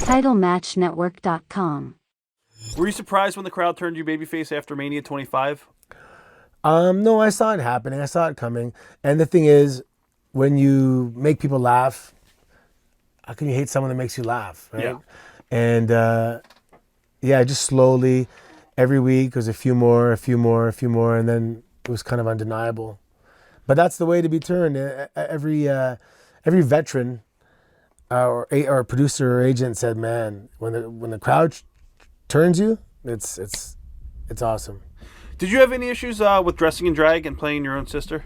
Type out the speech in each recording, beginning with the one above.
TitleMatchNetwork.com. Were you surprised when the crowd turned you babyface after Mania 25? No, I saw it happening. I saw it coming. And the thing is, when you make people laugh, how can you hate someone that makes you laugh, right? Yeah. And yeah, just slowly, every week was a few more, and then it was kind of undeniable. But that's the way to be turned. Every veteran or producer or agent said, "Man, when the crowd turns you, it's awesome." Did you have any issues with dressing in drag and playing your own sister?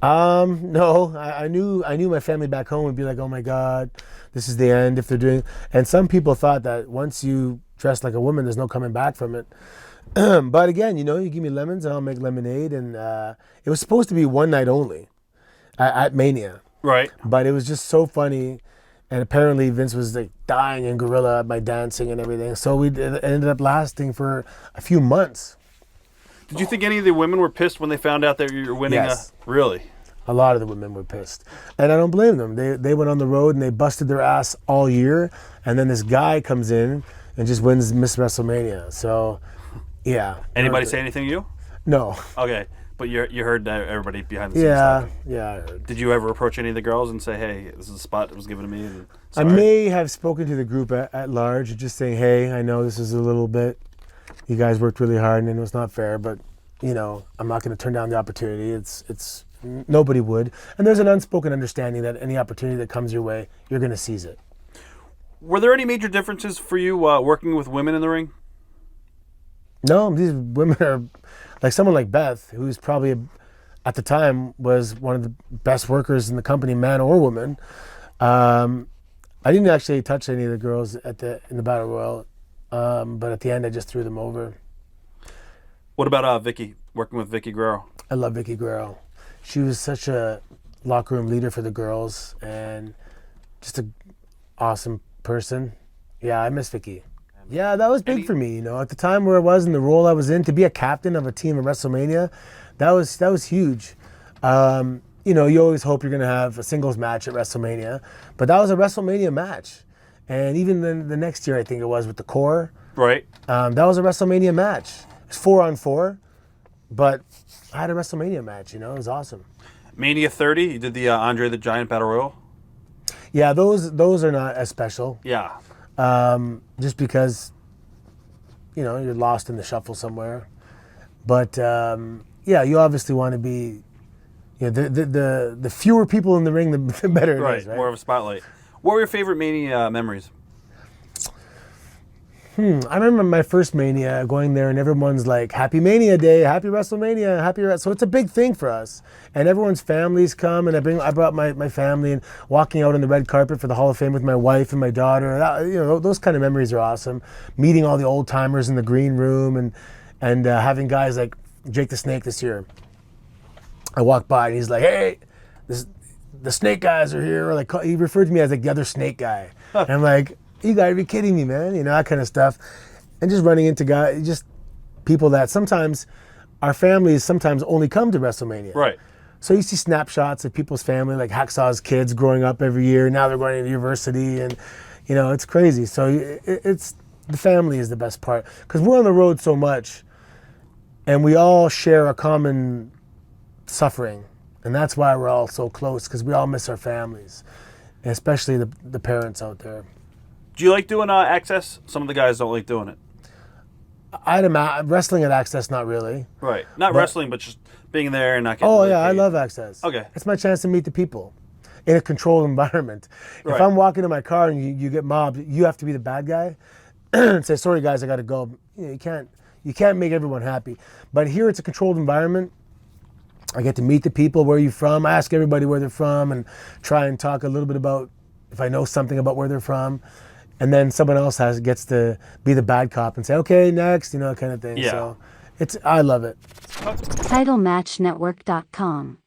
No, I knew my family back home would be like, "Oh my God, this is the end." If they're doing, and some people thought that once you dress like a woman, there's no coming back from it. But again, you give me lemons and I'll make lemonade. And it was supposed to be one night only at Mania. Right. But it was just so funny. And apparently Vince was like dying in gorilla at my dancing and everything. So it ended up lasting for a few months. Did you think any of the women were pissed when they found out that you were winning? Yes. Really? A lot of the women were pissed. And I don't blame them. They went on the road and they busted their ass all year. And then this guy comes in and just wins Miss WrestleMania. So, yeah. Anybody say anything to you? No. Okay. But you heard everybody behind the scenes talking. Yeah, I heard. Did you ever approach any of the girls and say, "Hey, this is a spot that was given to me"? And, I may have spoken to the group at large, just saying, "Hey, I know this is a little bit, you guys worked really hard and it was not fair, but I'm not going to turn down the opportunity. It's nobody would." And there's an unspoken understanding that any opportunity that comes your way, you're going to seize it. Were there any major differences for you working with women in the ring? No, these women are like someone like Beth, who's probably at the time was one of the best workers in the company, man or woman. I didn't actually touch any of the girls in the Battle Royal, but at the end I just threw them over. What about Vicky, working with Vicky Guerrero? I love Vicky Guerrero. She was such a locker room leader for the girls and just an awesome person. Yeah, I miss Vicky. Yeah, that was big for me. At the time where I was in the role I was in, to be a captain of a team at WrestleMania, that was huge. You always hope you're going to have a singles match at WrestleMania, but that was a WrestleMania match. And even then the next year, I think it was with the Core. Right. That was a WrestleMania match. It's 4-on-4, but I had a WrestleMania match. It was awesome. Mania 30, you did the Andre the Giant Battle Royal. Yeah, those are not as special. Yeah. Just because, you're lost in the shuffle somewhere. But yeah, you obviously want to be, the fewer people in the ring, the better it is, right? More of a spotlight. What were your favorite Mania memories? I remember my first Mania going there and everyone's like, "Happy Mania Day, Happy WrestleMania, so it's a big thing for us. And everyone's families come and I brought my family and walking out on the red carpet for the Hall of Fame with my wife and my daughter. Those kind of memories are awesome. Meeting all the old timers in the green room and having guys like Jake the Snake this year. I walked by and he's like, "Hey, the Snake guys are here." Or like he referred to me as like the other Snake guy. And I'm like, "You gotta be kidding me, man," that kind of stuff. And just running into guys, just people that sometimes our families sometimes only come to WrestleMania. Right. So you see snapshots of people's family, like Hacksaw's kids growing up every year. Now they're going to university and, it's crazy. So it's the family is the best part because we're on the road so much and we all share a common suffering. And that's why we're all so close because we all miss our families, and especially the parents out there. Do you like doing Access? Some of the guys don't like doing it. Wrestling at Access, not really. Right. Not wrestling, but just being there and not getting Oh, really yeah, paid. I love Access. Okay. It's my chance to meet the people in a controlled environment. Right. If I'm walking in my car and you get mobbed, you have to be the bad guy and say, "Sorry, guys, I got to go." You can't make everyone happy. But here it's a controlled environment. I get to meet the people. Where are you from? I ask everybody where they're from and try and talk a little bit about if I know something about where they're from. And then someone else gets to be the bad cop and say, "Okay, next," kind of thing. Yeah. So I love it. TitleMatchNetwork.com.